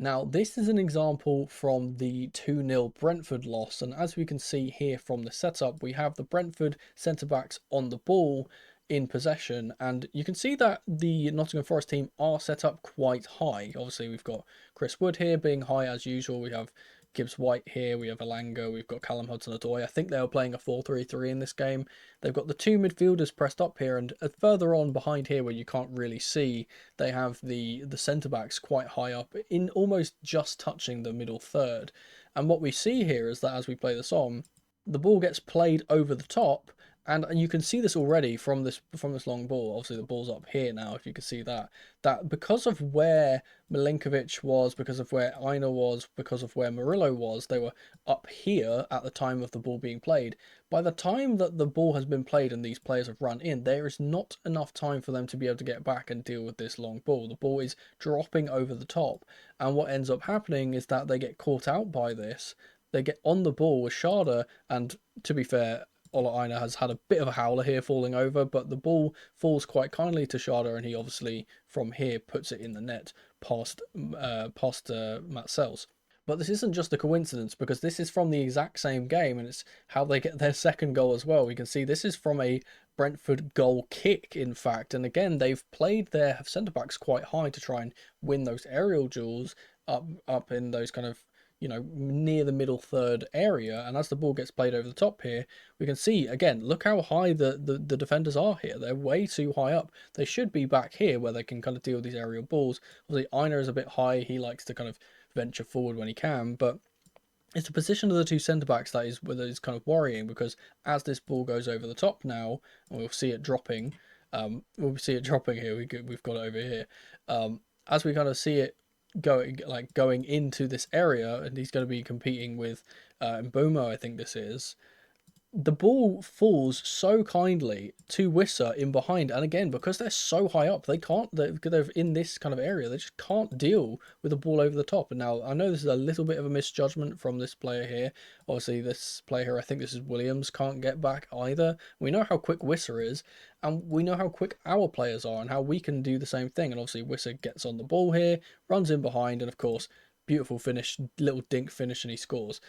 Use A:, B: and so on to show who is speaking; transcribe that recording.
A: Now, this is an example from the 2-0 Brentford loss, and as we can see here from the setup, we have the Brentford centre-backs on the ball in possession, and you can see that the Nottingham Forest team are set up quite high. Obviously, we've got Chris Wood here being high as usual, we have Gibbs White here, we have Alanga, we've got Callum Hudson-Odoi. I think they were playing a 4-3-3 in this game. They've got the two midfielders pressed up here, and further on behind here where you can't really see, they have the centre backs quite high up, in almost just touching the middle third. And what we see here is that as we play this on, the ball gets played over the top, and you can see this already from this long ball. Obviously, the ball's up here now. If you can see that because of where Milinkovic was, because of where Aina was, because of where Murillo was, they were up here at the time of the ball being played. By the time that the ball has been played and these players have run in, there is not enough time for them to be able to get back and deal with this long ball. The ball is dropping over the top, and what ends up happening is that they get caught out by this. They get on the ball with Sharda, and to be fair, Ola Aina has had a bit of a howler here falling over, but the ball falls quite kindly to Sharda, and he obviously from here puts it in the net past Matt Sells. But this isn't just a coincidence, because this is from the exact same game, and it's how they get their second goal as well. We can see this is from a Brentford goal kick, in fact, and again they've played their centre backs quite high to try and win those aerial duels up in those kind of, near the middle third area. And as the ball gets played over the top here, we can see again, look how high the defenders are here. They're way too high up. They should be back here where they can kind of deal with these aerial balls. Obviously, Aina is a bit high. He likes to kind of venture forward when he can, but it's the position of the two centre backs that is kind of worrying, because as this ball goes over the top now, and we'll see it dropping. We'll see it dropping here. We've got it over here. As we kind of see it going into this area, and he's going to be competing with Mbomo, I think this is. The ball falls so kindly to Wissa in behind, and again, because they're so high up, they're in this kind of area, they just can't deal with the ball over the top. And now I know this is a little bit of a misjudgment from this player here. Obviously, this player here, I think this is Williams, can't get back either. We know how quick Wissa is, and we know how quick our players are, and how we can do the same thing. And obviously, Wissa gets on the ball here, runs in behind, and of course, beautiful finish, little dink finish, and he scores.